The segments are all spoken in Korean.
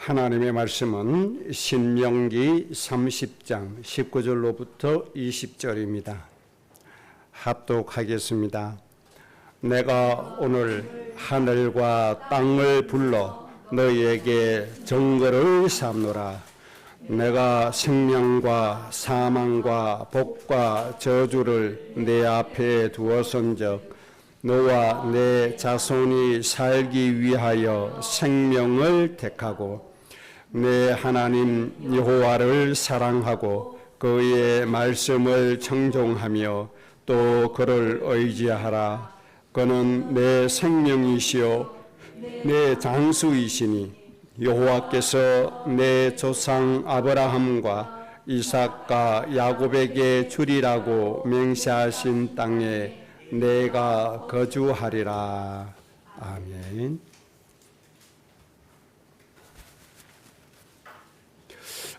하나님의 말씀은 신명기 30장 19절로부터 20절입니다. 합독하겠습니다. 내가 오늘 하늘과 땅을 불러 너희에게 증거를 삼노라. 내가 생명과 사망과 복과 저주를 내 앞에 두었은즉 너와 내 자손이 살기 위하여 생명을 택하고 내 하나님 여호와를 사랑하고 그의 말씀을 청종하며 또 그를 의지하라. 그는 내 생명이시요 내 장수이시니 여호와께서 내 조상 아브라함과 이삭과 야곱에게 주리라고 맹세하신 땅에 내가 거주하리라. 아멘.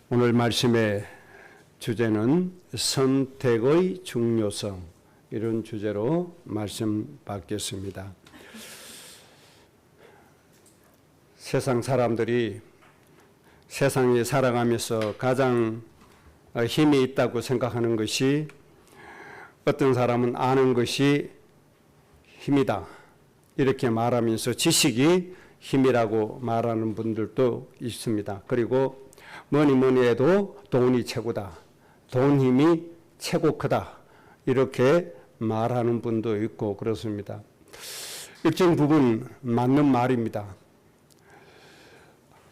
오늘 말씀의 주제는 선택의 중요성, 이런 주제로 말씀 받겠습니다. 세상 사람들이 세상에 살아가면서 가장 힘이 있다고 생각하는 것이, 어떤 사람은 아는 것이 힘이다 이렇게 말하면서 지식이 힘이라고 말하는 분들도 있습니다. 그리고 뭐니 해도 돈이 최고다, 돈 힘이 최고 크다 이렇게 말하는 분도 있고 그렇습니다. 일정 부분 맞는 말입니다.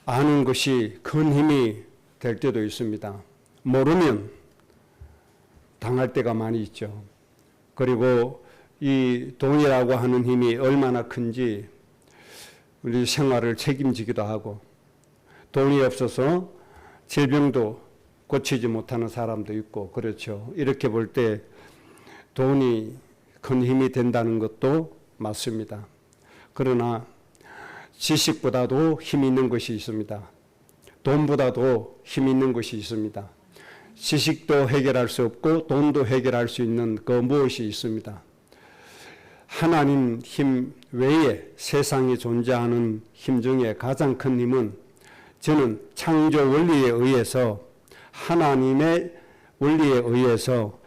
아는 것이 큰 힘이 될 때도 있습니다. 모르면 당할 때가 많이 있죠. 그리고 이 돈이라고 하는 힘이 얼마나 큰지 우리 생활을 책임지기도 하고, 돈이 없어서 질병도 고치지 못하는 사람도 있고 그렇죠. 이렇게 볼 때 돈이 큰 힘이 된다는 것도 맞습니다. 그러나 지식보다도 힘이 있는 것이 있습니다. 돈보다도 힘이 있는 것이 있습니다. 지식도 해결할 수 없고 돈도 해결할 수 있는 그 무엇이 있습니다. 하나님 힘 외에 세상에 존재하는 힘 중에 가장 큰 힘은, 저는 창조 원리에 의해서, 하나님의 원리에 의해서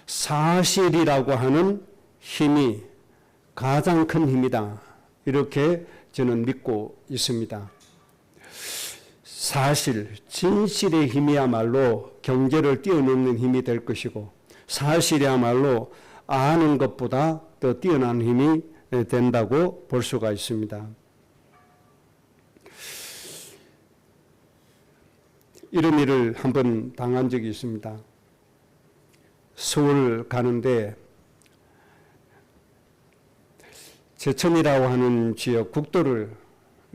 사실이라고 하는 힘이 가장 큰 힘이다 이렇게 저는 믿고 있습니다. 사실, 진실의 힘이야말로 경제를 뛰어넘는 힘이 될 것이고, 사실이야말로 아는 것보다 더 뛰어난 힘이 된다고 볼 수가 있습니다. 이런 일을 한번 당한 적이 있습니다. 서울 가는데 제천이라고 하는 지역 국도를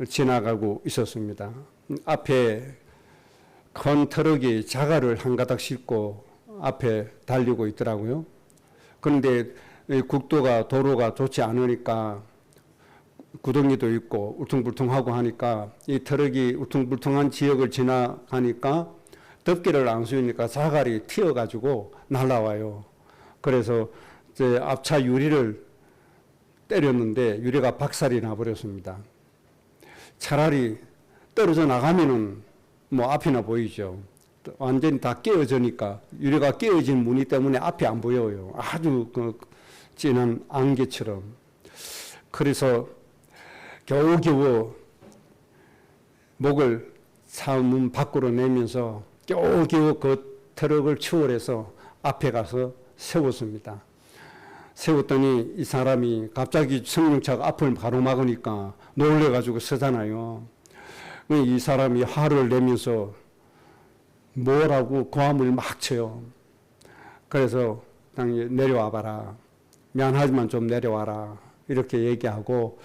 지나가고 있었습니다. 앞에 큰 트럭이 자갈을 한 가닥 싣고 앞에 달리고 있더라고요. 그런데 국도가, 도로가 좋지 않으니까 구덩이도 있고 울퉁불퉁하고 하니까 이 트럭이 울퉁불퉁한 지역을 지나가니까 덮개를 안 씌우니까 자갈이 튀어가지고 날아와요. 그래서 제 앞차 유리를 때렸는데 유리가 박살이 나버렸습니다. 차라리 떨어져 나가면은 뭐 앞이나 보이죠. 완전히 다 깨어지니까, 유리가 깨어진 무늬 때문에 앞이 안 보여요. 아주 그 진한 안개처럼. 그래서 겨우겨우 목을 차 문 밖으로 내면서 겨우겨우 그 트럭을 추월해서 앞에 가서 세웠습니다. 세웠더니 이 사람이 갑자기 승용차가 앞을 가로막으니까 놀래가지고 서잖아요. 이 사람이 화를 내면서 뭐라고 고함을 막 쳐요. 그래서 내려와 봐라, 미안하지만 좀 내려와라 이렇게 얘기하고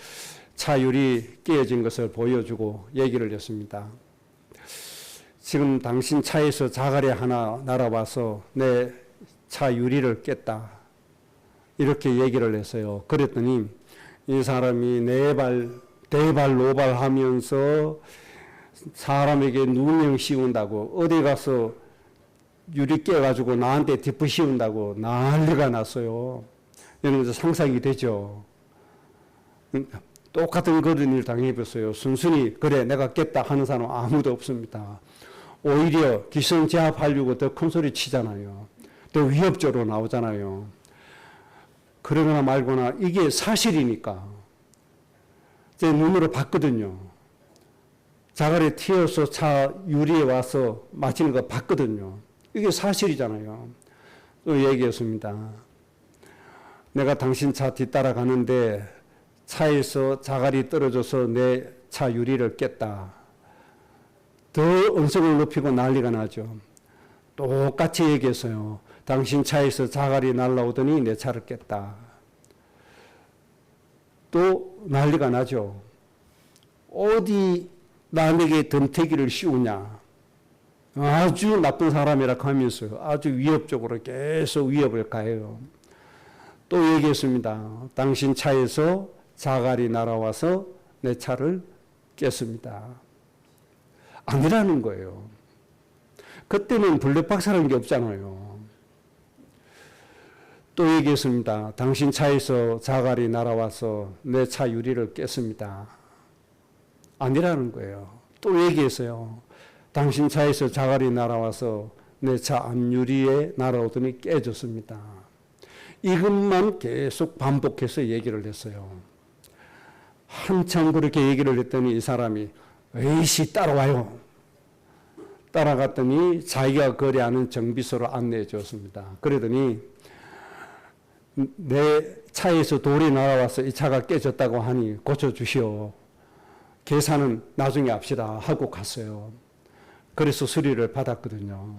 차 유리 깨어진 것을 보여주고 얘기를 했습니다. 지금 당신 차에서 자갈이 하나 날아와서 내 차 유리를 깼다 이렇게 얘기를 했어요. 그랬더니 이 사람이 대발노발하면서 사람에게 누명 씌운다고, 어디 가서 유리 깨가지고 나한테 뒷부 씌운다고 난리가 났어요. 이런 것도 상상이 되죠. 똑같은 그런 일 당해봤어요. 순순히 그래 내가 깼다 하는 사람 아무도 없습니다. 오히려 기선제압하려고 더 큰 소리 치잖아요. 더 위협적으로 나오잖아요. 그러거나 말거나 이게 사실이니까 제 눈으로 봤거든요. 자갈에 튀어서 차 유리에 와서 맞히는 거 봤거든요. 이게 사실이잖아요. 또 얘기했습니다. 내가 당신 차 뒤따라 가는데 차에서 자갈이 떨어져서 내 차 유리를 깼다. 더 음성을 높이고 난리가 나죠. 똑같이 얘기했어요. 당신 차에서 자갈이 날아오더니 내 차를 깼다. 또 난리가 나죠. 어디 남에게 덤태기를 씌우냐. 아주 나쁜 사람이라 하면서 아주 위협적으로 계속 위협을 가해요. 또 얘기했습니다. 당신 차에서 자갈이 날아와서 내 차를 깼습니다. 아니라는 거예요. 그때는 블랙박스라는 게 없잖아요. 또 얘기했습니다. 당신 차에서 자갈이 날아와서 내 차 유리를 깼습니다. 아니라는 거예요. 또 얘기했어요. 당신 차에서 자갈이 날아와서 내 차 앞유리에 날아오더니 깨졌습니다. 이것만 계속 반복해서 얘기를 했어요. 한참 그렇게 얘기를 했더니 이 사람이 에이씨 따라와요. 따라갔더니 자기가 거래하는 정비소로 안내해 줬습니다. 그러더니 내 차에서 돌이 날아와서 이 차가 깨졌다고 하니 고쳐주시오. 계산은 나중에 합시다 하고 갔어요. 그래서 수리를 받았거든요.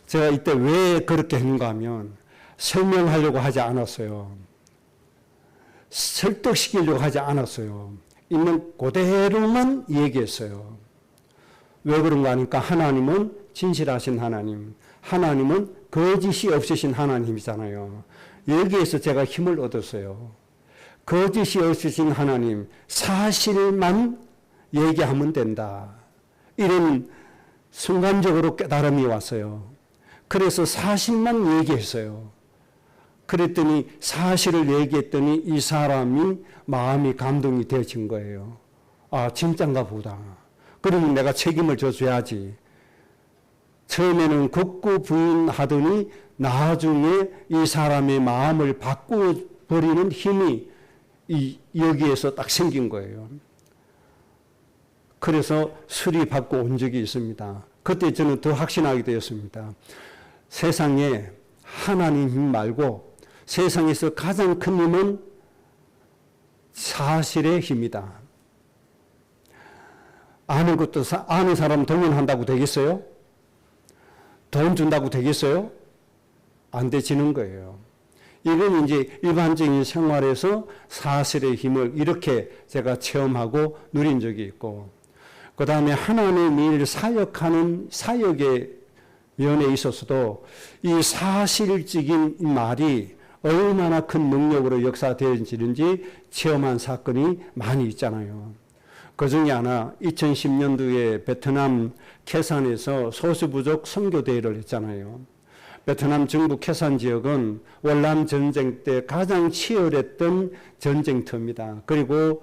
제가 이때 왜 그렇게 했는가 하면 설명하려고 하지 않았어요. 설득시키려고 하지 않았어요. 있는 그대로만 얘기했어요. 왜 그런가 하니까 하나님은 진실하신 하나님, 하나님은 거짓이 없으신 하나님이잖아요. 여기에서 제가 힘을 얻었어요. 거짓이 없으신 하나님, 사실만 얘기하면 된다. 이런 순간적으로 깨달음이 왔어요. 그래서 사실만 얘기했어요. 그랬더니 사실을 얘기했더니 이 사람이 마음이 감동이 되어진 거예요. 아, 진짠가 보다. 그러면 내가 책임을 져줘야지. 처음에는 극구 부인하더니 나중에 이 사람의 마음을 바꾸어버리는 힘이 여기에서 딱 생긴 거예요. 그래서 수리받고 온 적이 있습니다. 그때 저는 더 확신하게 되었습니다. 세상에 하나님 힘 말고 세상에서 가장 큰 힘은 사실의 힘이다. 아는 것도 아는 사람 동원한다고 되겠어요? 돈 준다고 되겠어요? 안 되지는 거예요. 이건 이제 일반적인 생활에서 사실의 힘을 이렇게 제가 체험하고 누린 적이 있고, 그 다음에 하나님의 일을 사역하는 사역의 면에 있어서도 이 사실적인 말이 얼마나 큰 능력으로 역사되어지는지 체험한 사건이 많이 있잖아요. 그 중에 하나 2010년도에 베트남 캐산에서 소수부족 선교대회를 했잖아요. 베트남 정부 캐산 지역은 월남 전쟁 때 가장 치열했던 전쟁터입니다. 그리고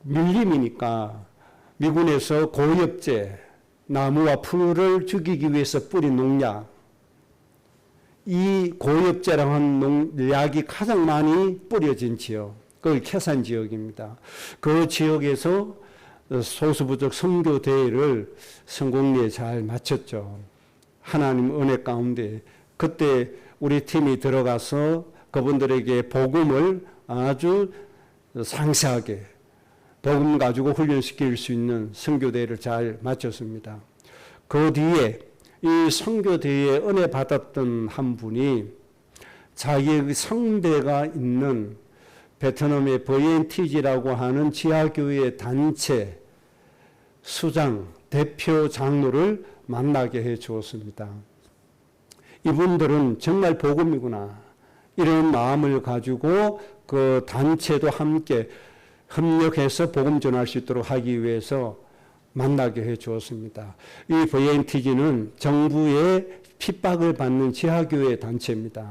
밀림이니까 미군에서 고엽제, 나무와 풀을 죽이기 위해서 뿌린 농약, 이 고엽제라고 하는 농약이 가장 많이 뿌려진 지역, 그 캐산 지역입니다. 그 지역에서 소수부족 선교대회를 성공리에 잘 마쳤죠. 하나님 은혜 가운데 그때 우리 팀이 들어가서 그분들에게 복음을 아주 상세하게 복음 가지고 훈련시킬 수 있는 선교대회를 잘 마쳤습니다. 그 뒤에 이 선교대회에 은혜 받았던 한 분이 자기의 성대가 있는 베트남의 버옌티지라고 하는 지하교회 단체 수장, 대표 장로를 만나게 해 주었습니다. 이분들은 정말 복음이구나. 이런 마음을 가지고 그 단체도 함께 협력해서 복음 전할 수 있도록 하기 위해서 만나게 해 주었습니다. 이 VNTG는 정부의 핍박을 받는 지하교회 단체입니다.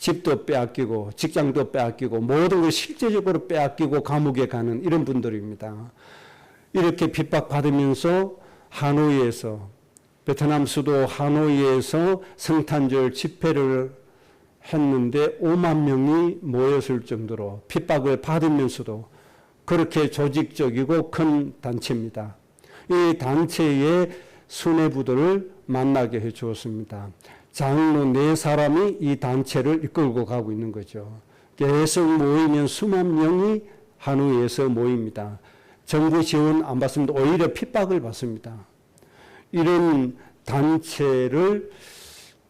집도 빼앗기고 직장도 빼앗기고 모든 걸 실제적으로 빼앗기고 감옥에 가는 이런 분들입니다. 이렇게 핍박받으면서 하노이에서 베트남 수도 하노이에서 성탄절 집회를 했는데 5만 명이 모였을 정도로 핍박을 받으면서도 그렇게 조직적이고 큰 단체입니다. 이 단체의 수뇌부들을 만나게 해 주었습니다. 장로 4사람이 이 단체를 이끌고 가고 있는 거죠. 계속 모이면 수만 명이 하노이에서 모입니다. 정부 지원 안 받습니다. 오히려 핍박을 받습니다. 이런 단체를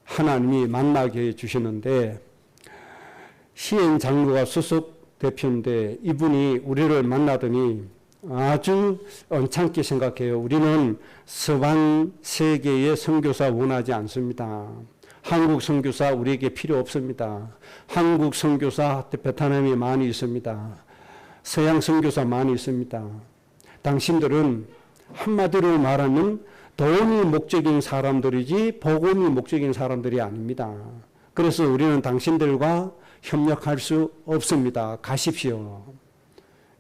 하나님이 만나게 해주시는데 시행 장로가 수석 대표인데 이분이 우리를 만나더니 아주 언짢게 생각해요. 우리는 서방 세계의 선교사 원하지 않습니다. 한국 선교사 우리에게 필요 없습니다. 한국 선교사 베트남에 많이 있습니다. 서양 선교사 많이 있습니다. 당신들은 한마디로 말하면 돈이 목적인 사람들이지 복음이 목적인 사람들이 아닙니다. 그래서 우리는 당신들과 협력할 수 없습니다. 가십시오.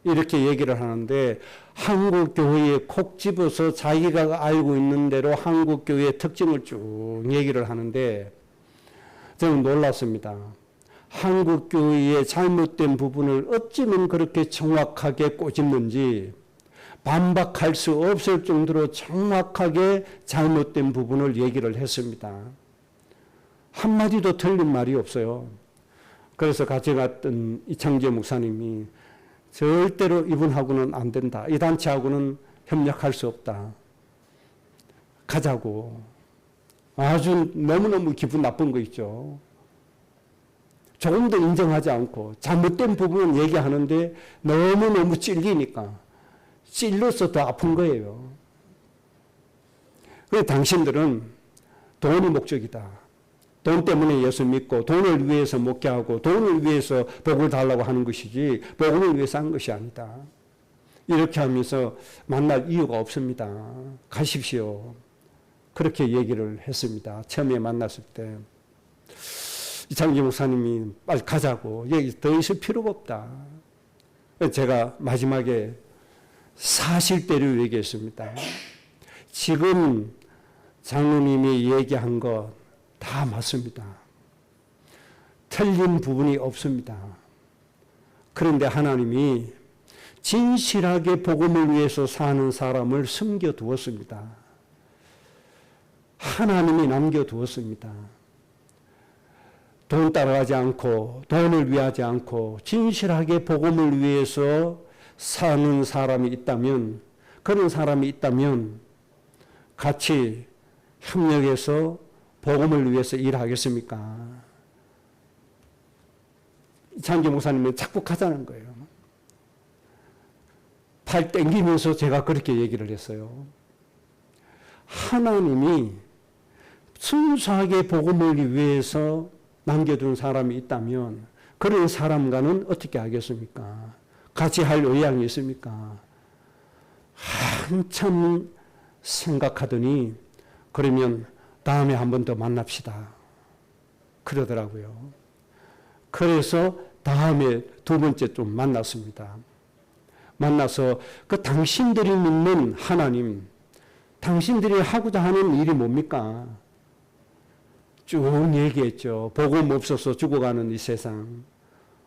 이렇게 얘기를 하는데 한국 교회에 콕 집어서 자기가 알고 있는 대로 한국 교회의 특징을 쭉 얘기를 하는데 저는 놀랐습니다. 한국 교회의 잘못된 부분을 어찌면 그렇게 정확하게 꼬집는지 반박할 수 없을 정도로 정확하게 잘못된 부분을 얘기를 했습니다. 한마디도 틀린 말이 없어요. 그래서 같이 갔던 이창재 목사님이 절대로 이분하고는 안 된다. 이 단체하고는 협력할 수 없다. 가자고. 아주 너무너무 기분 나쁜 거 있죠. 조금도 인정하지 않고 잘못된 부분은 얘기하는데 너무너무 찔리니까 찔러서 더 아픈 거예요. 그래서 당신들은 돈이 목적이다. 돈 때문에 예수 믿고 돈을 위해서 목회하고 돈을 위해서 복을 달라고 하는 것이지 복음을 위해서 한 것이 아니다. 이렇게 하면서 만날 이유가 없습니다. 가십시오. 그렇게 얘기를 했습니다. 처음에 만났을 때. 이창기 목사님이 빨리 가자고. 여기 더 있을 필요가 없다. 제가 마지막에 사실대로 얘기했습니다. 지금 장로님이 얘기한 것 다 맞습니다. 틀린 부분이 없습니다. 그런데 하나님이 진실하게 복음을 위해서 사는 사람을 숨겨두었습니다. 하나님이 남겨두었습니다. 돈 따라가지 않고 돈을 위하지 않고 진실하게 복음을 위해서 사는 사람이 있다면 그런 사람이 있다면 같이 협력해서 복음을 위해서 일하겠습니까? 장기 목사님은 자꾸 가자는 거예요. 팔 땡기면서 제가 그렇게 얘기를 했어요. 하나님이 순수하게 복음을 위해서 남겨둔 사람이 있다면 그런 사람과는 어떻게 하겠습니까? 같이 할 의향이 있습니까? 한참 생각하더니 그러면 다음에 한 번 더 만납시다. 그러더라고요. 그래서 다음에 두 번째 좀 만났습니다. 만나서 그 당신들이 믿는 하나님, 당신들이 하고자 하는 일이 뭡니까? 쭉 얘기했죠. 복음 없어서 죽어가는 이 세상.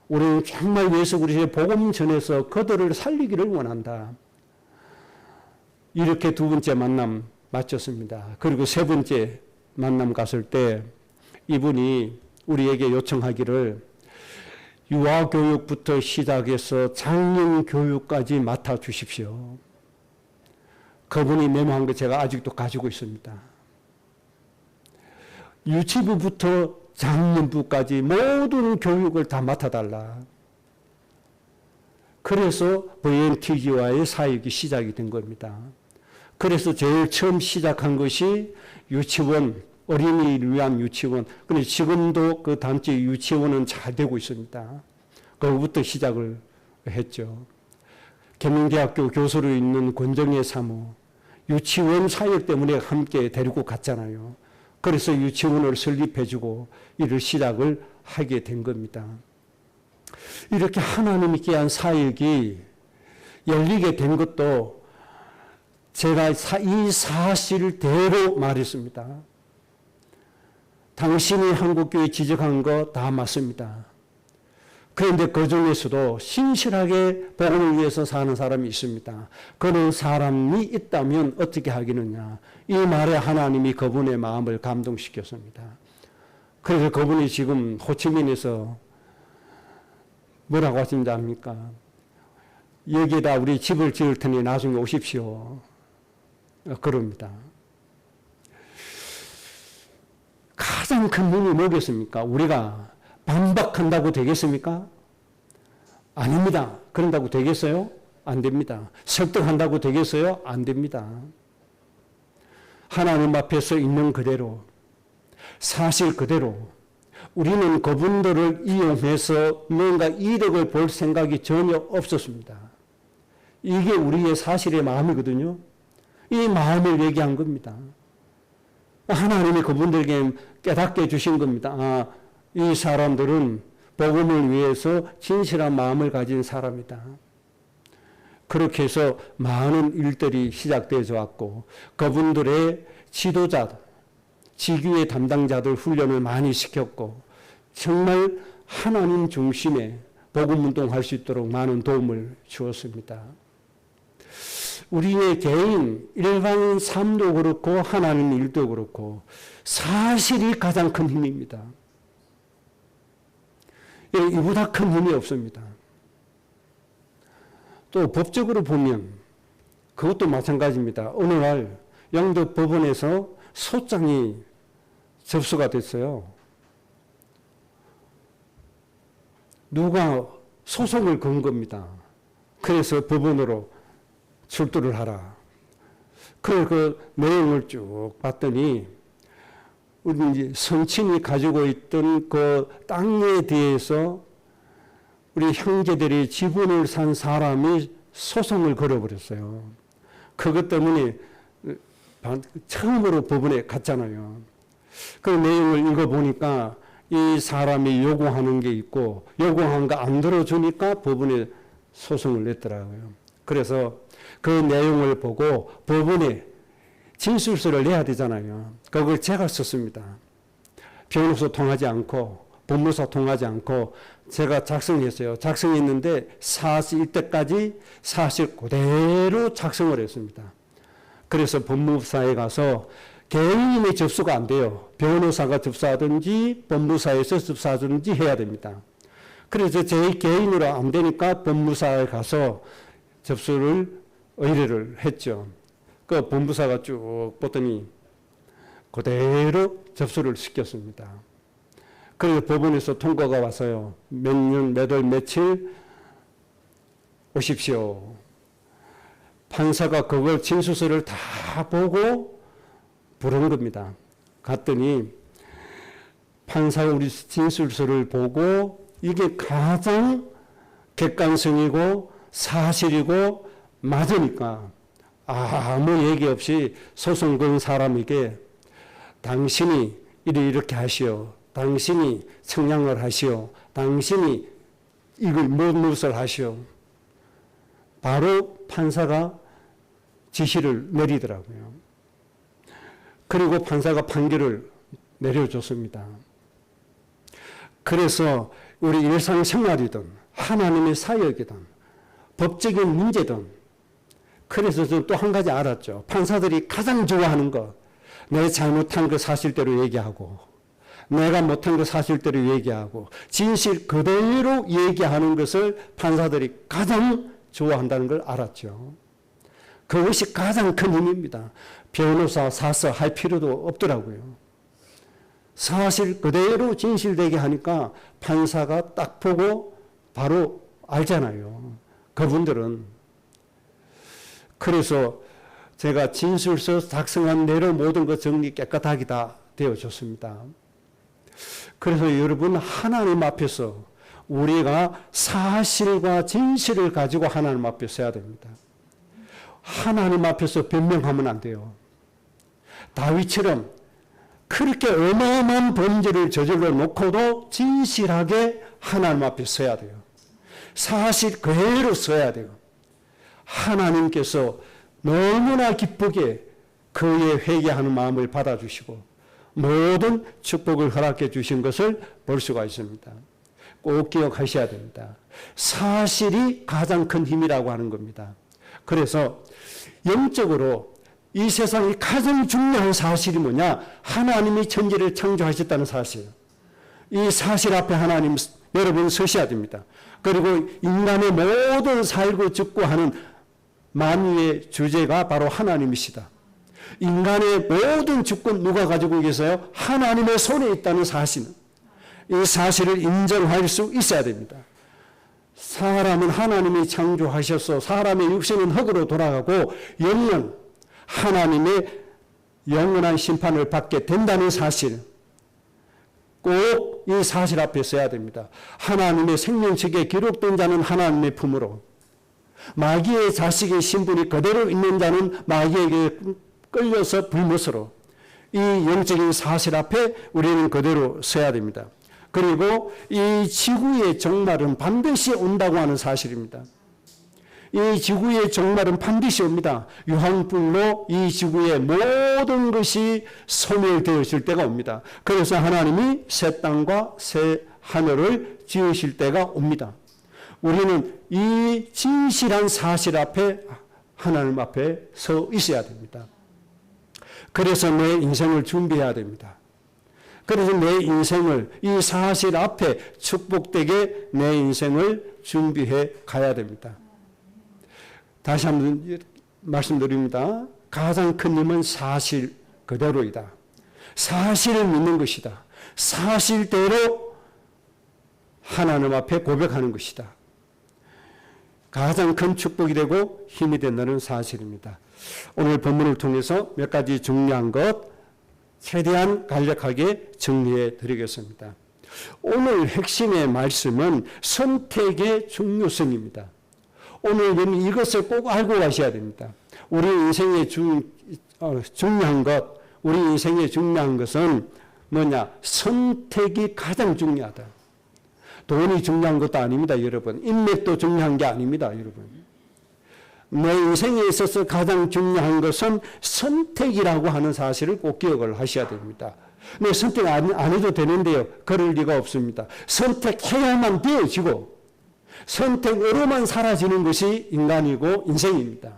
우리는 정말 예수 그리스도의 복음 전해서 그들을 살리기를 원한다. 이렇게 두 번째 만남 마쳤습니다. 그리고 세 번째 만남 갔을 때 이분이 우리에게 요청하기를 유아교육부터 시작해서 장년교육까지 맡아주십시오. 그분이 메모한 거 제가 아직도 가지고 있습니다. 유치부부터 장년부까지 모든 교육을 다 맡아달라. 그래서 VNTG와의 사역이 시작이 된 겁니다. 그래서 제일 처음 시작한 것이 유치원, 어린이를 위한 유치원. 근데 지금도 그 단체 유치원은 잘 되고 있습니다. 거기부터 시작을 했죠. 계명대학교 교수로 있는 권정혜 사모, 유치원 사역 때문에 함께 데리고 갔잖아요. 그래서 유치원을 설립해주고 이를 시작을 하게 된 겁니다. 이렇게 하나님께 한 사역이 열리게 된 것도 제가 이 사실대로 말했습니다. 당신이 한국교회 지적한 거 다 맞습니다. 그런데 그 중에서도 신실하게 복음을 위해서 사는 사람이 있습니다. 그런 사람이 있다면 어떻게 하겠느냐. 이 말에 하나님이 그분의 마음을 감동시켰습니다. 그래서 그분이 지금 호치민에서 뭐라고 하신답니까? 여기에다 우리 집을 지을 테니 나중에 오십시오. 그럽니다. 가장 큰 힘이 뭐겠습니까? 우리가 반박한다고 되겠습니까? 아닙니다. 그런다고 되겠어요? 안 됩니다. 설득한다고 되겠어요? 안 됩니다. 하나님 앞에서 있는 그대로, 사실 그대로 우리는 그분들을 이용해서 뭔가 이득을 볼 생각이 전혀 없었습니다. 이게 우리의 사실의 마음이거든요. 이 마음을 얘기한 겁니다. 하나님이 그분들에게 깨닫게 해주신 겁니다. 이 사람들은 복음을 위해서 진실한 마음을 가진 사람이다. 그렇게 해서 많은 일들이 시작되어 왔고 그분들의 지도자, 지교의 담당자들 훈련을 많이 시켰고 정말 하나님 중심의 복음 운동할 수 있도록 많은 도움을 주었습니다. 우리의 개인, 일반 삶도 그렇고 하나님 일도 그렇고 사실이 가장 큰 힘입니다. 이보다 큰 힘이 없습니다. 또 법적으로 보면 그것도 마찬가지입니다. 어느 날 영덕법원에서 소장이 접수가 됐어요. 누가 소송을 건 겁니다. 그래서 법원으로 출두를 하라. 그 내용을 쭉 봤더니 우리 이제 성친이 가지고 있던 그 땅에 대해서 우리 형제들이 지분을 산 사람이 소송을 걸어버렸어요. 그것 때문에 처음으로 법원에 갔잖아요. 그 내용을 읽어보니까 이 사람이 요구하는 게 있고 요구한 거 안 들어주니까 법원에 소송을 냈더라고요. 그래서 그 내용을 보고 법원에 진술서를 내야 되잖아요. 그걸 제가 썼습니다. 변호사 통하지 않고 법무사 통하지 않고 제가 작성했어요. 작성했는데 이때까지 사실 그대로 작성을 했습니다. 그래서 법무사에 가서 개인의 접수가 안 돼요. 변호사가 접수하든지 법무사에서 접수하든지 해야 됩니다. 그래서 제 개인으로 안 되니까 법무사에 가서 의뢰를 했죠. 그 법무사가 쭉 보더니 그대로 접수를 시켰습니다. 그래서 법원에서 통과가 왔어요. 몇 년, 몇 월, 며칠 오십시오. 판사가 그걸 진술서를 다 보고 부른 겁니다. 갔더니 판사가 우리 진술서를 보고 이게 가장 객관성이고 사실이고 맞으니까 아무 얘기 없이 소송 건 사람에게 당신이 이렇게 하시오. 당신이 청량을 하시오. 당신이 이걸 무엇을 하시오. 바로 판사가 지시를 내리더라고요. 그리고 판사가 판결을 내려줬습니다. 그래서 우리 일상생활이든 하나님의 사역이든 법적인 문제든 그래서 또 한 가지 알았죠. 판사들이 가장 좋아하는 거 내 잘못한 거 사실대로 얘기하고 내가 못한 거 사실대로 얘기하고 진실 그대로 얘기하는 것을 판사들이 가장 좋아한다는 걸 알았죠. 그것이 가장 큰 힘입니다. 변호사 사서 할 필요도 없더라고요. 사실 그대로 진실되게 하니까 판사가 딱 보고 바로 알잖아요. 그분들은. 그래서 제가 진술서 작성한 대로 모든 것 정리 깨끗하게 다 되어줬습니다. 그래서 여러분 하나님 앞에서 우리가 사실과 진실을 가지고 하나님 앞에 서야 됩니다. 하나님 앞에서 변명하면 안 돼요. 다윗처럼 그렇게 어마어마한 범죄를 저질러 놓고도 진실하게 하나님 앞에 서야 돼요. 사실 그대로 서야 돼요. 하나님께서 너무나 기쁘게 그의 회개하는 마음을 받아주시고 모든 축복을 허락해 주신 것을 볼 수가 있습니다. 꼭 기억하셔야 됩니다. 사실이 가장 큰 힘이라고 하는 겁니다. 그래서 영적으로 이 세상이 가장 중요한 사실이 뭐냐? 하나님이 천지를 창조하셨다는 사실. 이 사실 앞에 하나님 여러분 서셔야 됩니다. 그리고 인간의 모든 살고 죽고 하는 만유의 주제가 바로 하나님이시다. 인간의 모든 주권 누가 가지고 계세요? 하나님의 손에 있다는 사실은 이 사실을 인정할 수 있어야 됩니다. 사람은 하나님이 창조하셔서 사람의 육신은 흙으로 돌아가고 영은 하나님의 영원한 심판을 받게 된다는 사실, 꼭 이 사실 앞에 서야 됩니다. 하나님의 생명책에 기록된 자는 하나님의 품으로, 마귀의 자식의 신분이 그대로 있는 자는 마귀에게 끌려서 불못으로, 이 영적인 사실 앞에 우리는 그대로 서야 됩니다. 그리고 이 지구의 종말은 반드시 온다고 하는 사실입니다. 이 지구의 종말은 반드시 옵니다. 유황불로 이 지구의 모든 것이 소멸되어질 때가 옵니다. 그래서 하나님이 새 땅과 새 하늘을 지으실 때가 옵니다. 우리는 이 진실한 사실 앞에 하나님 앞에 서 있어야 됩니다. 그래서 내 인생을 준비해야 됩니다. 그래서 내 인생을 이 사실 앞에 축복되게 내 인생을 준비해 가야 됩니다. 다시 한번 말씀드립니다. 가장 큰 힘은 사실 그대로이다. 사실을 믿는 것이다. 사실대로 하나님 앞에 고백하는 것이다. 가장 큰 축복이 되고 힘이 된다는 사실입니다. 오늘 본문을 통해서 몇 가지 중요한 것 최대한 간략하게 정리해 드리겠습니다. 오늘 핵심의 말씀은 선택의 중요성입니다. 오늘 이것을 꼭 알고 가셔야 됩니다. 우리 인생의 중요한 것, 우리 인생의 중요한 것은 뭐냐? 선택이 가장 중요하다. 돈이 중요한 것도 아닙니다, 여러분. 인맥도 중요한 게 아닙니다, 여러분. 내 인생에 있어서 가장 중요한 것은 선택이라고 하는 사실을 꼭 기억을 하셔야 됩니다. 네, 선택 안 해도 되는데요. 그럴 리가 없습니다. 선택해야만 되어지고 선택으로만 사라지는 것이 인간이고 인생입니다.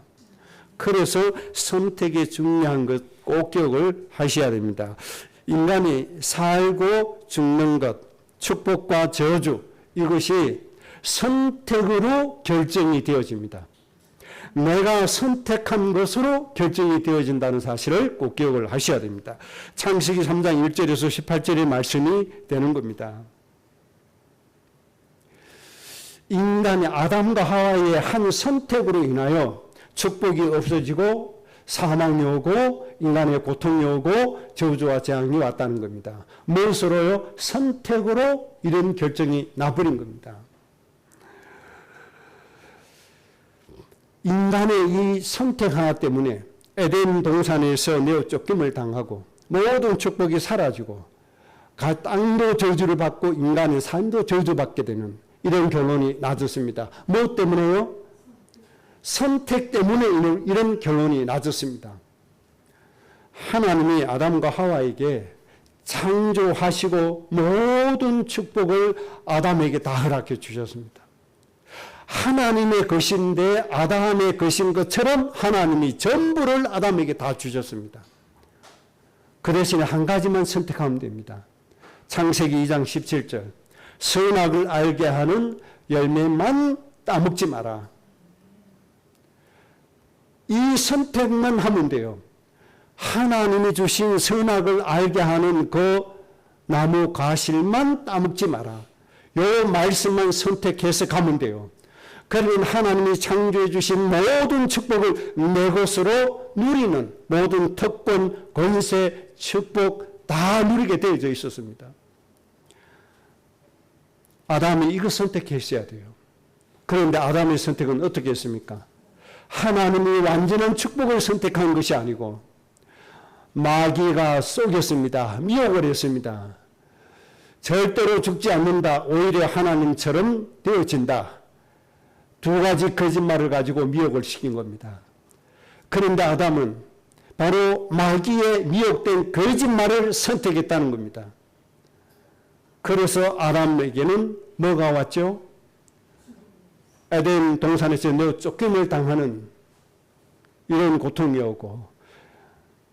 그래서 선택이 중요한 것 꼭 기억을 하셔야 됩니다. 인간이 살고 죽는 것, 축복과 저주, 이것이 선택으로 결정이 되어집니다. 내가 선택한 것으로 결정이 되어진다는 사실을 꼭 기억을 하셔야 됩니다. 창세기 3장 1절에서 18절의 말씀이 되는 겁니다. 인간이 아담과 하와의 한 선택으로 인하여 축복이 없어지고 사망이 오고 인간의 고통이 오고 저주와 재앙이 왔다는 겁니다. 무엇으로요? 선택으로 이런 결정이 나버린 겁니다. 인간의 이 선택 하나 때문에 에덴 동산에서 내어 쫓김을 당하고 모든 축복이 사라지고 땅도 저주를 받고 인간의 삶도 저주받게 되는 이런 결론이 낮았습니다. 무엇 때문에요? 선택 때문에 이런 결론이 낮았습니다. 하나님이 아담과 하와에게 창조하시고 모든 축복을 아담에게 다 허락해 주셨습니다. 하나님의 것인데 아담의 것인 것처럼 하나님이 전부를 아담에게 다 주셨습니다. 그 대신에 한 가지만 선택하면 됩니다. 창세기 2장 17절 선악을 알게 하는 열매만 따먹지 마라. 이 선택만 하면 돼요. 하나님이 주신 선악을 알게 하는 그 나무 과실만 따먹지 마라. 이 말씀만 선택해서 가면 돼요. 그러면 하나님이 창조해 주신 모든 축복을 내 것으로 누리는 모든 특권, 권세, 축복 다 누리게 되어져 있었습니다. 아담이 이거 선택했어야 돼요. 그런데 아담의 선택은 어떻게 했습니까? 하나님이 완전한 축복을 선택한 것이 아니고 마귀가 속였습니다. 미혹을 했습니다. 절대로 죽지 않는다. 오히려 하나님처럼 되어진다. 두 가지 거짓말을 가지고 미혹을 시킨 겁니다. 그런데 아담은 바로 마귀에 미혹된 거짓말을 선택했다는 겁니다. 그래서 아담에게는 뭐가 왔죠? 에덴 동산에서 내어 쫓김을 당하는 이런 고통이 오고,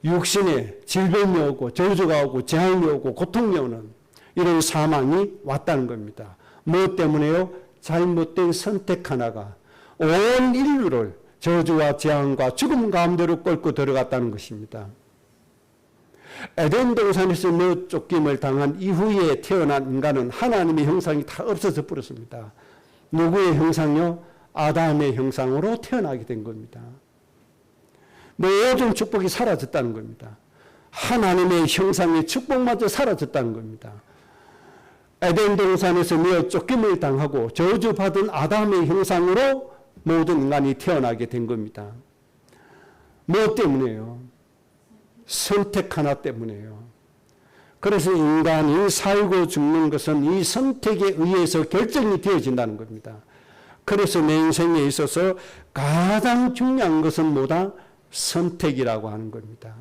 육신에 질병이 오고, 저주가 오고, 재앙이 오고, 고통이 오는 이런 사망이 왔다는 겁니다. 무엇 때문에요? 잘못된 선택 하나가 온 인류를 저주와 재앙과 죽음 가운데로 끌고 들어갔다는 것입니다. 에덴 동산에서 내어 쫓김을 당한 이후에 태어난 인간은 하나님의 형상이 다 없어져 버렸습니다. 누구의 형상이요? 아담의 형상으로 태어나게 된 겁니다. 모든 축복이 사라졌다는 겁니다. 하나님의 형상의 축복마저 사라졌다는 겁니다. 에덴 동산에서 내어 쫓김을 당하고 저주받은 아담의 형상으로 모든 인간이 태어나게 된 겁니다. 무엇 때문에요? 선택 하나 때문에요. 그래서 인간이 살고 죽는 것은 이 선택에 의해서 결정이 되어진다는 겁니다. 그래서 내 인생에 있어서 가장 중요한 것은 뭐다? 선택이라고 하는 겁니다.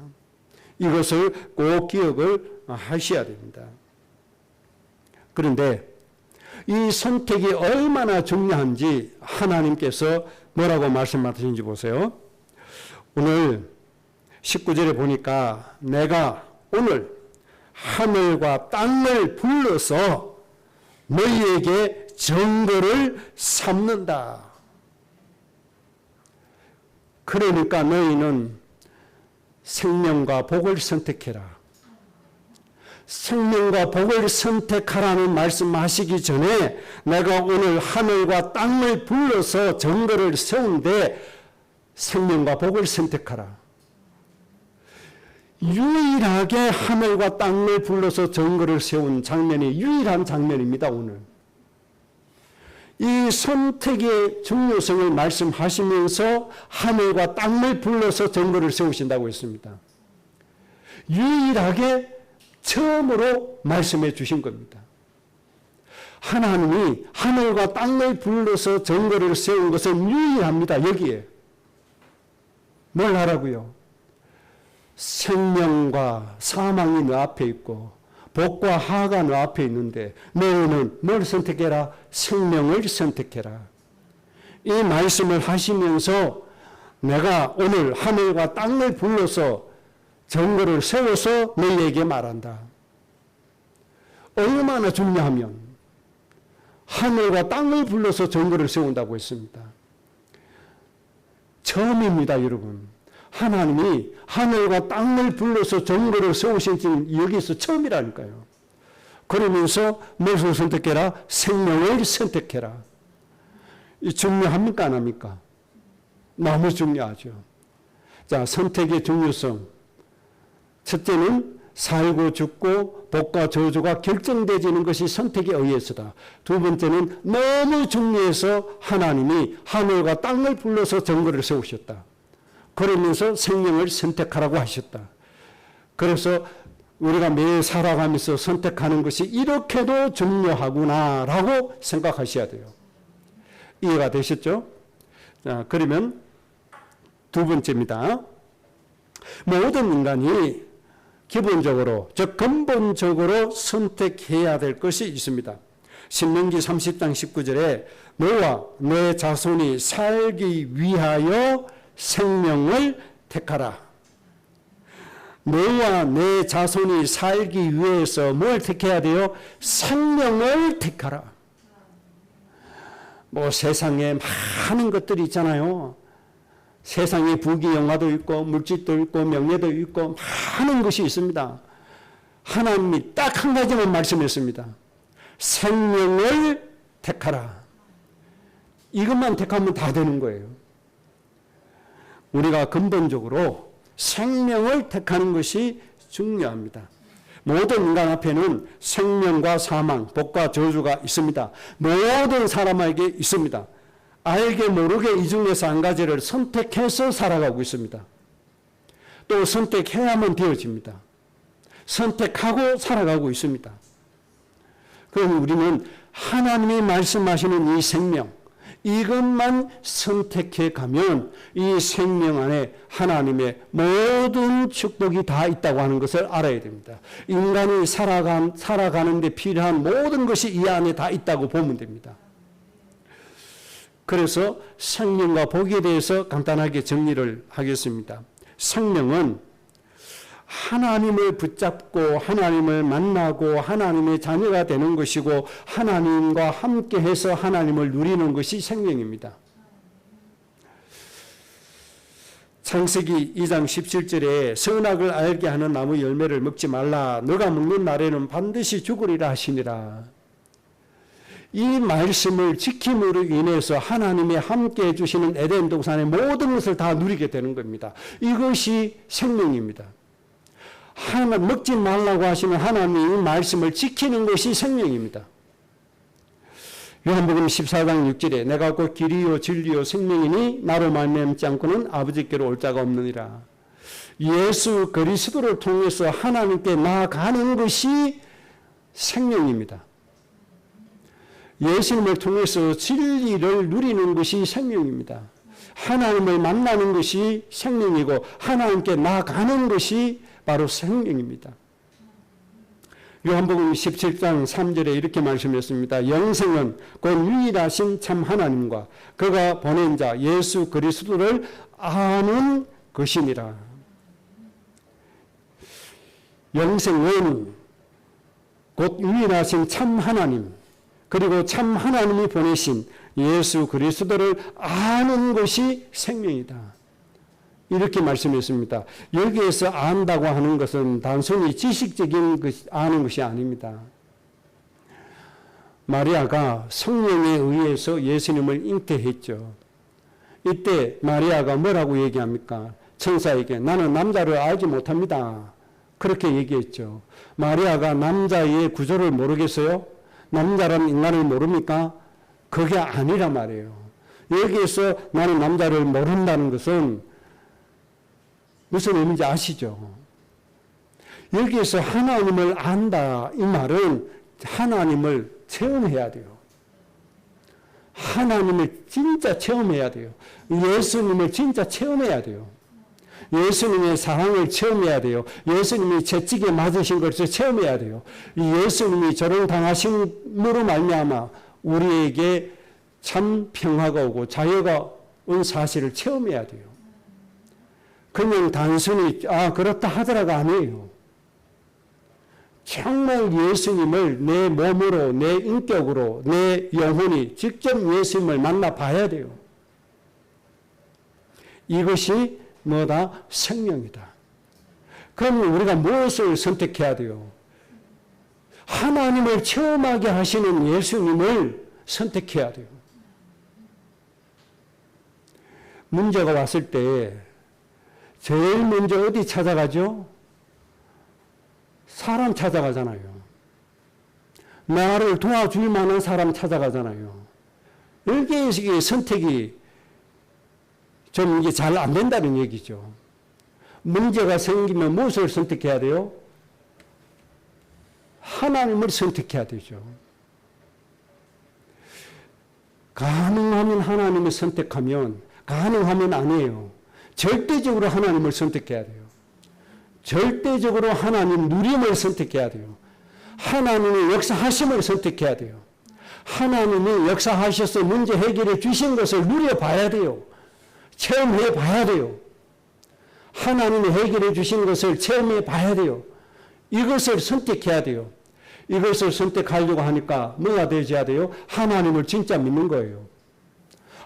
이것을 꼭 기억을 하셔야 됩니다. 그런데 이 선택이 얼마나 중요한지 하나님께서 뭐라고 말씀하시는지 보세요. 오늘 19절에 보니까 내가 오늘 하늘과 땅을 불러서 너희에게 증거를 삼는다. 그러니까 너희는 생명과 복을 선택해라. 생명과 복을 선택하라는 말씀하시기 전에 내가 오늘 하늘과 땅을 불러서 증거를 세운데 생명과 복을 선택하라. 유일하게 하늘과 땅을 불러서 증거를 세운 장면이 유일한 장면입니다. 오늘 이 선택의 중요성을 말씀하시면서 하늘과 땅을 불러서 증거를 세우신다고 했습니다. 유일하게 처음으로 말씀해 주신 겁니다. 하나님이 하늘과 땅을 불러서 증거를 세운 것은 유일합니다. 여기에 뭘 하라고요? 생명과 사망이 너 앞에 있고 복과 하가 너 앞에 있는데 너는 뭘 선택해라? 생명을 선택해라. 이 말씀을 하시면서 내가 오늘 하늘과 땅을 불러서 증거를 세워서 너희에게 말한다. 얼마나 중요하면 하늘과 땅을 불러서 증거를 세운다고 했습니다. 처음입니다, 여러분. 하나님이 하늘과 땅을 불러서 증거를 세우신 지 여기서 처음이라니까요. 그러면서 무엇을 선택해라? 생명을 선택해라. 이 중요합니까, 안 합니까? 너무 중요하죠. 자, 선택의 중요성. 첫째는 살고 죽고 복과 저주가 결정되어지는 것이 선택에 의해서다. 두 번째는 너무 중요해서 하나님이 하늘과 땅을 불러서 증거를 세우셨다. 그러면서 생명을 선택하라고 하셨다. 그래서 우리가 매일 살아가면서 선택하는 것이 이렇게도 중요하구나라고 생각하셔야 돼요. 이해가 되셨죠? 자, 그러면 두 번째입니다. 모든 인간이 기본적으로, 즉 근본적으로 선택해야 될 것이 있습니다. 신명기 30장 19절에 너와 내 자손이 살기 위하여 생명을 택하라. 너와 내 자손이 살기 위해서 뭘 택해야 돼요? 생명을 택하라. 뭐 세상에 많은 것들이 있잖아요. 세상에 부귀영화도 있고 물질도 있고 명예도 있고 많은 것이 있습니다. 하나님이 딱 한 가지만 말씀했습니다. 생명을 택하라. 이것만 택하면 다 되는 거예요. 우리가 근본적으로 생명을 택하는 것이 중요합니다. 모든 인간 앞에는 생명과 사망, 복과 저주가 있습니다. 모든 사람에게 있습니다. 알게 모르게 이 중에서 한 가지를 선택해서 살아가고 있습니다. 또 선택해야만 되어집니다. 선택하고 살아가고 있습니다. 그럼 우리는 하나님이 말씀하시는 이 생명, 이것만 선택해 가면 이 생명 안에 하나님의 모든 축복이 다 있다고 하는 것을 알아야 됩니다. 인간이 살아가는 데 필요한 모든 것이 이 안에 다 있다고 보면 됩니다. 그래서 생명과 복에 대해서 간단하게 정리를 하겠습니다. 생명은 하나님을 붙잡고 하나님을 만나고 하나님의 자녀가 되는 것이고 하나님과 함께해서 하나님을 누리는 것이 생명입니다. 창세기 2장 17절에 선악을 알게 하는 나무 열매를 먹지 말라. 너가 먹는 날에는 반드시 죽으리라 하시니라. 이 말씀을 지킴으로 인해서 하나님이 함께해 주시는 에덴 동산의 모든 것을 다 누리게 되는 겁니다. 이것이 생명입니다. 먹지 말라고 하시는 하나님의 말씀을 지키는 것이 생명입니다. 요한복음 14장 6절에 내가 곧 길이요 진리요 생명이니 나로 말미암지 않고는 아버지께로 올 자가 없느니라. 예수 그리스도를 통해서 하나님께 나아가는 것이 생명입니다. 예수님을 통해서 진리를 누리는 것이 생명입니다. 하나님을 만나는 것이 생명이고 하나님께 나아가는 것이 바로 생명입니다. 요한복음 17장 3절에 이렇게 말씀했습니다. 영생은 곧 유일하신 참 하나님과 그가 보낸 자 예수 그리스도를 아는 것이니라. 영생은 곧 유일하신 참 하나님 그리고 참 하나님이 보내신 예수 그리스도를 아는 것이 생명이다. 이렇게 말씀했습니다. 여기에서 안다고 하는 것은 단순히 지식적인 아는 것이 아닙니다. 마리아가 성령에 의해서 예수님을 잉태했죠. 이때 마리아가 뭐라고 얘기합니까? 천사에게 나는 남자를 알지 못합니다. 그렇게 얘기했죠. 마리아가 남자의 구조를 모르겠어요? 남자라는 인간을 모릅니까? 그게 아니란 말이에요. 여기에서 나는 남자를 모른다는 것은 무슨 의미인지 아시죠? 여기에서 하나님을 안다 이 말은 하나님을 체험해야 돼요. 하나님을 진짜 체험해야 돼요. 예수님을 진짜 체험해야 돼요. 예수님의 사랑을 체험해야 돼요. 예수님이 채찍에 맞으신 것을 체험해야 돼요. 예수님이 저를 당하심으로 말미암아 우리에게 참 평화가 오고 자유가 온 사실을 체험해야 돼요. 그냥 단순히 그렇다 하더라가 아니에요. 정말 예수님을 내 몸으로 내 인격으로 내 영혼이 직접 예수님을 만나 봐야 돼요. 이것이 뭐다? 생명이다. 그럼 우리가 무엇을 선택해야 돼요? 하나님을 체험하게 하시는 예수님을 선택해야 돼요. 문제가 왔을 때 제일 먼저 어디 찾아가죠? 사람 찾아가잖아요. 나를 도와줄 만한 사람 찾아가잖아요. 여기에 선택이 좀 이게 잘 안 된다는 얘기죠. 문제가 생기면 무엇을 선택해야 돼요? 하나님을 선택해야 되죠. 가능하면 하나님을 선택하면 가능하면 안 해요. 절대적으로 하나님을 선택해야 돼요. 절대적으로 하나님 누림을 선택해야 돼요. 하나님의 역사하심을 선택해야 돼요. 하나님이 역사하셔서 문제 해결해 주신 것을 누려봐야 돼요. 체험해 봐야 돼요. 하나님이 해결해 주신 것을 체험해 봐야 돼요. 이것을 선택해야 돼요. 이것을 선택하려고 하니까 뭐가 되어야 돼요? 하나님을 진짜 믿는 거예요.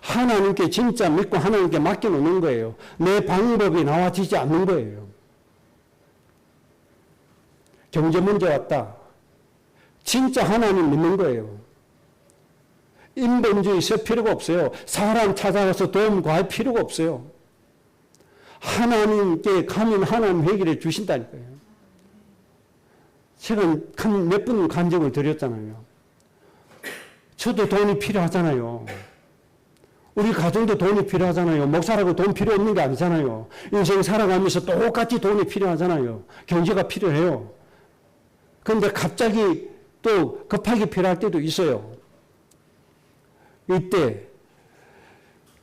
하나님께 진짜 믿고 하나님께 맡겨놓는 거예요. 내 방법이 나와지지 않는 거예요. 경제 문제 왔다. 진짜 하나님 믿는 거예요. 인본주의 쓸 필요가 없어요. 사람 찾아가서 도움 구할 필요가 없어요. 하나님께 가면 하나님 해결해 주신다니까요. 제가 몇 번 간증을 드렸잖아요. 저도 돈이 필요하잖아요. 우리 가정도 돈이 필요하잖아요. 목사라고 돈 필요 없는 게 아니잖아요. 인생 살아가면서 똑같이 돈이 필요하잖아요. 경제가 필요해요. 그런데 갑자기 또 급하게 필요할 때도 있어요. 이때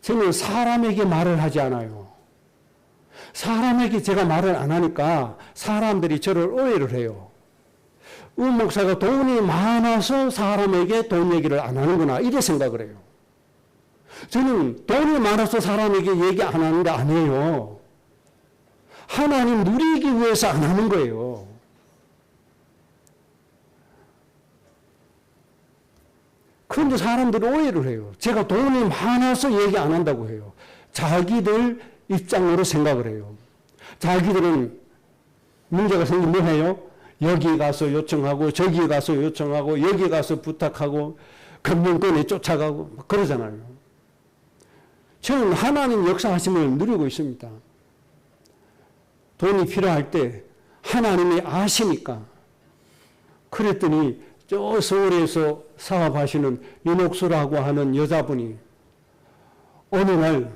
저는 사람에게 말을 하지 않아요. 사람에게 제가 말을 안 하니까 사람들이 저를 오해를 해요. 목사가 돈이 많아서 사람에게 돈 얘기를 안 하는구나, 이래 생각을 해요. 저는 돈이 많아서 사람에게 얘기 안 하는 게 아니에요. 하나님 누리기 위해서 안 하는 거예요. 그런데 사람들이 오해를 해요. 제가 돈이 많아서 얘기 안 한다고 해요. 자기들 입장으로 생각을 해요. 자기들은 문제가 생기면 뭐 해요? 여기 가서 요청하고 저기 가서 요청하고 여기 가서 부탁하고 금융권에 쫓아가고 그러잖아요. 저는 하나님 역사하심을 누리고 있습니다. 돈이 필요할 때 하나님이 아시니까. 그랬더니 저 서울에서 사업하시는 윤옥수라고 하는 여자분이 어느 날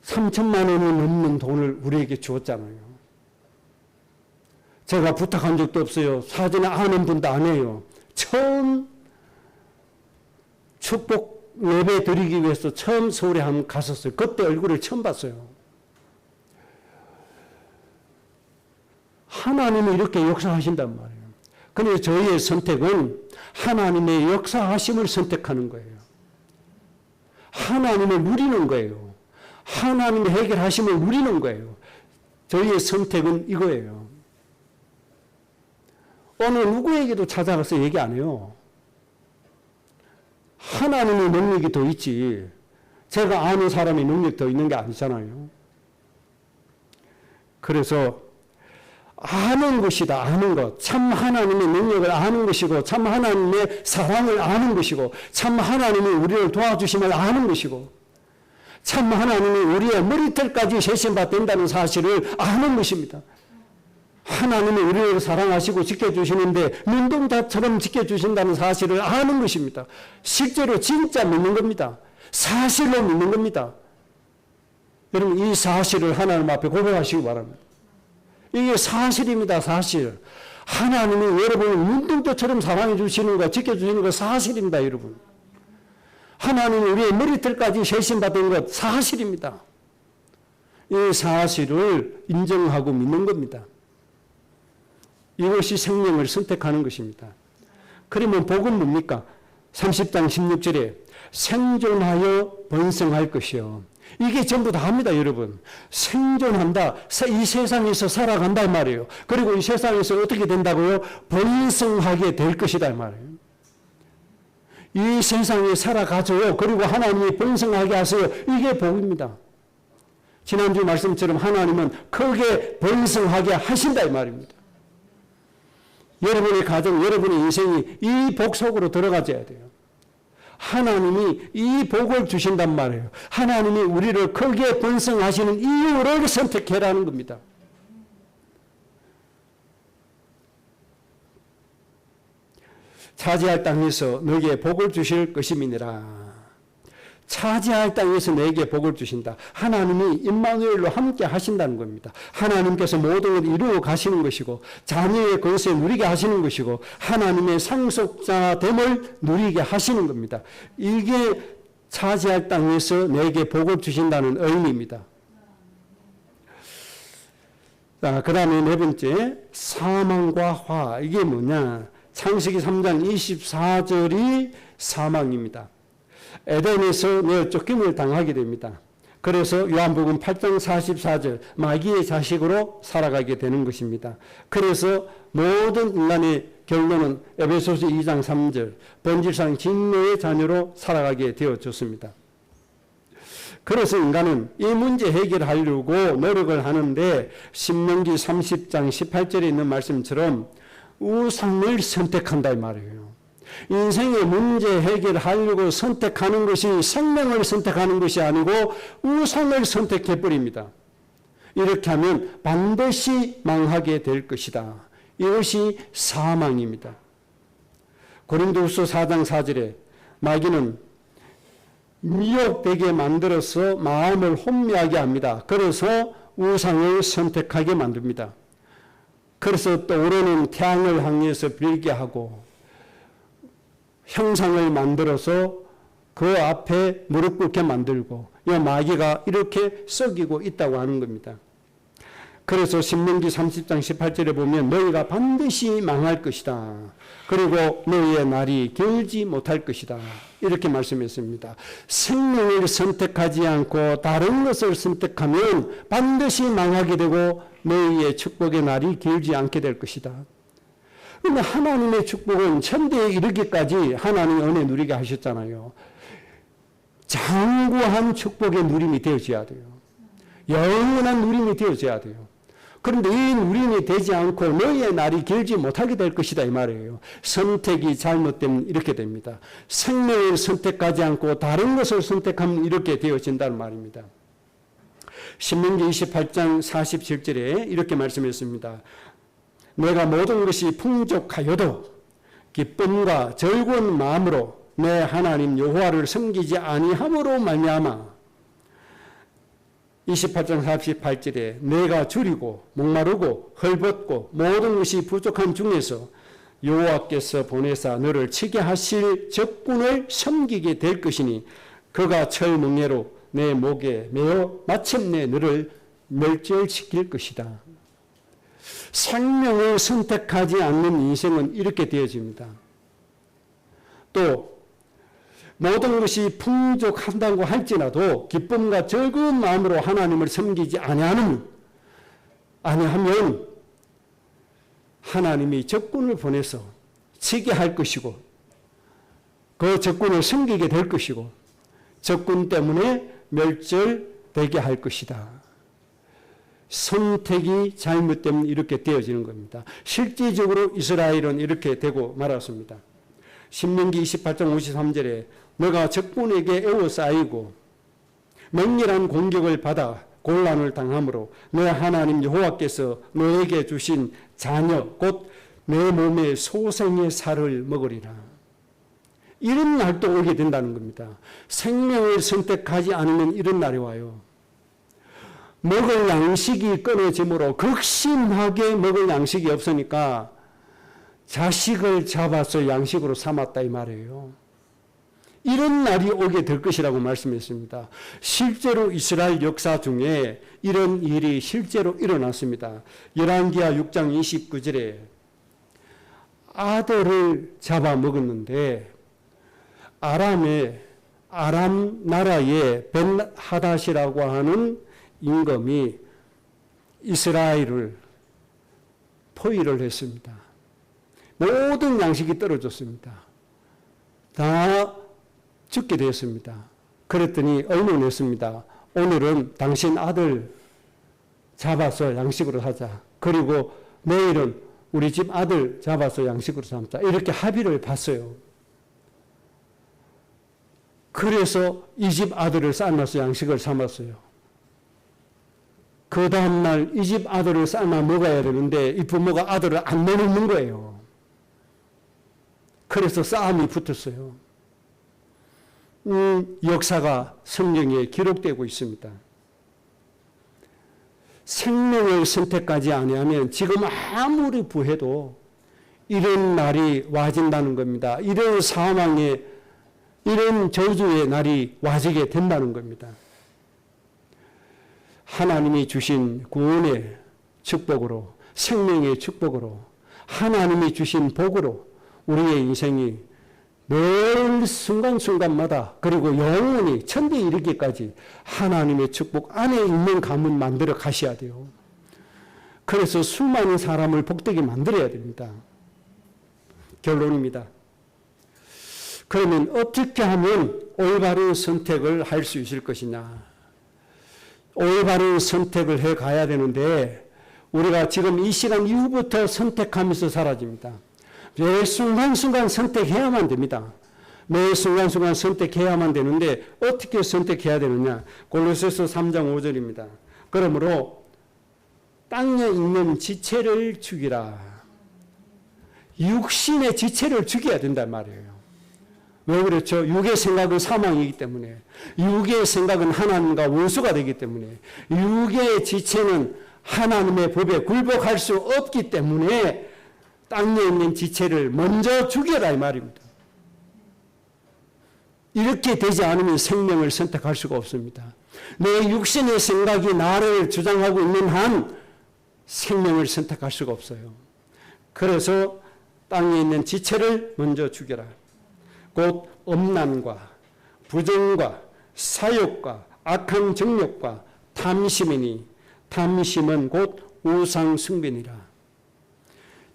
3천만 원이 넘는 돈을 우리에게 주었잖아요. 제가 부탁한 적도 없어요. 사전에 아는 분도 안 해요. 처음 축복 예배 드리기 위해서 처음 서울에 한번 갔었어요. 그때 얼굴을 처음 봤어요. 하나님이 이렇게 역사하신단 말이에요. 그런데 저희의 선택은 하나님의 역사하심을 선택하는 거예요. 하나님을 누리는 거예요. 하나님의 해결하심을 누리는 거예요. 저희의 선택은 이거예요. 어느 누구에게도 찾아가서 얘기 안 해요. 하나님의 능력이 더 있지. 제가 아는 사람의 능력이 더 있는 게 아니잖아요. 그래서 아는 것이다. 아는 것. 참 하나님의 능력을 아는 것이고 참 하나님의 사랑을 아는 것이고 참 하나님이 우리를 도와주심을 아는 것이고 참 하나님이 우리의 머리털까지 세심받는다는 사실을 아는 것입니다. 하나님이 우리를 사랑하시고 지켜주시는데 눈동자처럼 지켜주신다는 사실을 아는 것입니다. 실제로 진짜 믿는 겁니다. 사실로 믿는 겁니다. 여러분 이 사실을 하나님 앞에 고백하시기 바랍니다. 이게 사실입니다. 사실. 하나님이 여러분을 눈동자처럼 사랑해 주시는 거 지켜주시는 거 사실입니다. 여러분. 하나님이 우리의 머리털까지 세심받은 것 사실입니다. 이 사실을 인정하고 믿는 겁니다. 이것이 생명을 선택하는 것입니다. 그러면 복은 뭡니까? 30장 16절에 생존하여 번성할 것이요. 이게 전부 다 합니다, 여러분. 생존한다. 이 세상에서 살아간다 말이에요. 그리고 이 세상에서 어떻게 된다고요? 번성하게 될 것이다 말이에요. 이 세상에 살아가줘요. 그리고 하나님이 번성하게 하세요. 이게 복입니다. 지난주 말씀처럼 하나님은 크게 번성하게 하신다 이 말입니다. 여러분의 가정, 여러분의 인생이 이 복 속으로 들어가줘야 돼요. 하나님이 이 복을 주신단 말이에요. 하나님이 우리를 크게 번성하시는 이유를 선택해라는 겁니다. 차지할 땅에서 너에게 복을 주실 것임이니라. 차지할 땅에서 내게 복을 주신다. 하나님이 임마누엘로 함께 하신다는 겁니다. 하나님께서 모든 걸 이루어 가시는 것이고 자녀의 권세 누리게 하시는 것이고 하나님의 상속자됨을 누리게 하시는 겁니다. 이게 차지할 땅에서 내게 복을 주신다는 의미입니다. 자, 그 다음에 네 번째 사망과 화. 이게 뭐냐? 창세기 3장 24절이 사망입니다. 에덴에서 내어 쫓김을 당하게 됩니다. 그래서 요한복음 8장 44절 마귀의 자식으로 살아가게 되는 것입니다. 그래서 모든 인간의 결론은 에베소서 2장 3절 본질상 진노의 자녀로 살아가게 되어졌습니다. 그래서 인간은 이 문제 해결하려고 노력을 하는데 신명기 30장 18절에 있는 말씀처럼 우상을 선택한다 이 말이에요. 인생의 문제 해결하려고 선택하는 것이 생명을 선택하는 것이 아니고 우상을 선택해버립니다. 이렇게 하면 반드시 망하게 될 것이다. 이것이 사망입니다. 고린도후서 4장 4절에 마귀는 미혹되게 만들어서 마음을 혼미하게 합니다. 그래서 우상을 선택하게 만듭니다. 그래서 떠오르는 태양을 향해서 빌게 하고 형상을 만들어서 그 앞에 무릎 꿇게 만들고 이 마귀가 이렇게 썩이고 있다고 하는 겁니다. 그래서 신명기 30장 18절에 보면 너희가 반드시 망할 것이다. 그리고 너희의 날이 길지 못할 것이다. 이렇게 말씀했습니다. 생명을 선택하지 않고 다른 것을 선택하면 반드시 망하게 되고 너희의 축복의 날이 길지 않게 될 것이다. 그런데 하나님의 축복은 천대에 이르기까지 하나님의 은혜 누리게 하셨잖아요. 장구한 축복의 누림이 되어져야 돼요. 영원한 누림이 되어져야 돼요. 그런데 이 누림이 되지 않고 너희의 날이 길지 못하게 될 것이다 이 말이에요. 선택이 잘못되면 이렇게 됩니다. 생명을 선택하지 않고 다른 것을 선택하면 이렇게 되어진다는 말입니다. 신명기 28장 47절에 이렇게 말씀했습니다. 내가 모든 것이 풍족하여도 기쁨과 즐거운 마음으로 내 하나님 여호와를 섬기지 아니함으로 말미암아 28장 48절에 내가 줄이고 목마르고 헐벗고 모든 것이 부족한 중에서 여호와께서 보내사 너를 치게 하실 적군을 섬기게 될 것이니 그가 철멍에로 내 목에 매어 마침내 너를 멸절시킬 것이다. 생명을 선택하지 않는 인생은 이렇게 되어집니다. 또 모든 것이 풍족한다고 할지라도 기쁨과 즐거운 마음으로 하나님을 섬기지 아니하면 하나님이 적군을 보내서 치게 할 것이고 그 적군을 섬기게 될 것이고 적군 때문에 멸절되게 할 것이다. 선택이 잘못되면 이렇게 되어지는 겁니다. 실질적으로 이스라엘은 이렇게 되고 말았습니다. 신명기 28장 53절에 너가 적군에게 에워싸이고 맹렬한 공격을 받아 곤란을 당함으로 내 하나님 여호와께서 너에게 주신 자녀 곧 내 몸의 소생의 살을 먹으리라. 이런 날도 오게 된다는 겁니다. 생명을 선택하지 않으면 이런 날이 와요. 먹을 양식이 끊어지므로 극심하게 먹을 양식이 없으니까 자식을 잡아서 양식으로 삼았다 이 말이에요. 이런 날이 오게 될 것이라고 말씀했습니다. 실제로 이스라엘 역사 중에 이런 일이 실제로 일어났습니다. 열왕기하 6장 29절에 아들을 잡아먹었는데 아람 나라의 벤하닷이라고 하는 임금이 이스라엘을 포위를 했습니다. 모든 양식이 떨어졌습니다. 다 죽게 되었습니다. 그랬더니 의논했습니다. 오늘은 당신 아들 잡아서 양식으로 하자. 그리고 내일은 우리 집 아들 잡아서 양식으로 삼자. 이렇게 합의를 봤어요. 그래서 이 집 아들을 삶아서 양식을 삼았어요. 그 다음날 이 집 아들을 삶아 먹어야 되는데 이 부모가 아들을 안 내놓는 거예요. 그래서 싸움이 붙었어요. 역사가 성경에 기록되고 있습니다. 생명을 선택하지 아니하면 지금 아무리 부해도 이런 날이 와진다는 겁니다. 이런 사망에 이런 저주의 날이 와지게 된다는 겁니다. 하나님이 주신 구원의 축복으로 생명의 축복으로 하나님이 주신 복으로 우리의 인생이 늘 순간순간마다 그리고 영원히 천대에 이르기까지 하나님의 축복 안에 있는 가문 만들어 가셔야 돼요. 그래서 수많은 사람을 복되게 만들어야 됩니다. 결론입니다. 그러면 어떻게 하면 올바른 선택을 할 수 있을 것이냐. 올바른 선택을 해 가야 되는데 우리가 지금 이 시간 이후부터 선택하면서 사라집니다. 매 순간순간 선택해야만 됩니다. 매 순간순간 선택해야만 되는데 어떻게 선택해야 되느냐. 골로새서 3장 5절입니다. 그러므로 땅에 있는 지체를 죽이라. 육신의 지체를 죽여야 된단 말이에요. 왜 그렇죠? 육의 생각은 사망이기 때문에, 육의 생각은 하나님과 원수가 되기 때문에, 육의 지체는 하나님의 법에 굴복할 수 없기 때문에 땅에 있는 지체를 먼저 죽여라 이 말입니다. 이렇게 되지 않으면 생명을 선택할 수가 없습니다. 내 육신의 생각이 나를 주장하고 있는 한 생명을 선택할 수가 없어요. 그래서 땅에 있는 지체를 먼저 죽여라. 곧 엄난과 부정과 사욕과 악한 정욕과 탐심이니 탐심은 곧 우상숭배니라.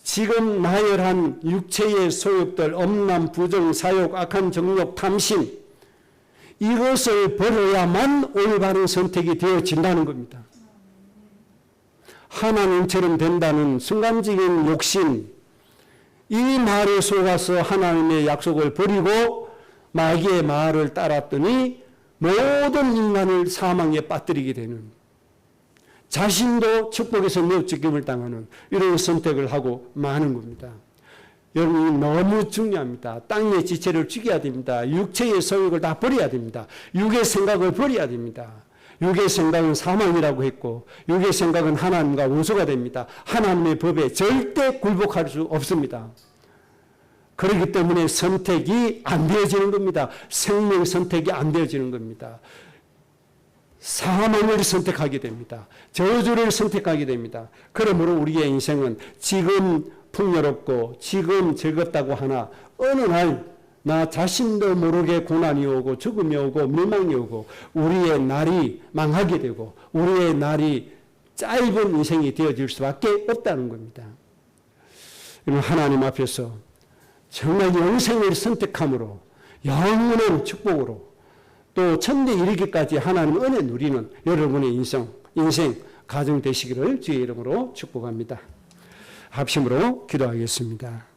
지금 나열한 육체의 소욕들, 엄난, 부정, 사욕, 악한 정욕, 탐심, 이것을 버려야만 올바른 선택이 되어진다는 겁니다. 하나님처럼 된다는 순간적인 욕심, 이 말에 속아서 하나님의 약속을 버리고 마귀의 말을 따랐더니 모든 인간을 사망에 빠뜨리게 되는, 자신도 축복에서 매우 찢김을 당하는 이런 선택을 하고 마는 겁니다. 여러분, 너무 중요합니다. 땅의 지체를 죽여야 됩니다. 육체의 소욕을 다 버려야 됩니다. 육의 생각을 버려야 됩니다. 육의 생각은 사망이라고 했고, 육의 생각은 하나님과 원수가 됩니다. 하나님의 법에 절대 굴복할 수 없습니다. 그렇기 때문에 선택이 안 되어지는 겁니다. 생명 선택이 안 되어지는 겁니다. 사망을 선택하게 됩니다. 저주를 선택하게 됩니다. 그러므로 우리의 인생은 지금 풍요롭고 지금 즐겁다고 하나 어느 날 나 자신도 모르게 고난이 오고 죽음이 오고 멸망이 오고 우리의 날이 망하게 되고 우리의 날이 짧은 인생이 되어질 수밖에 없다는 겁니다. 하나님 앞에서 정말 영생을 선택함으로 영원한 축복으로 또 천대 이르기까지 하나님 은혜 누리는 여러분의 인생 가정 되시기를 주의 이름으로 축복합니다. 합심으로 기도하겠습니다.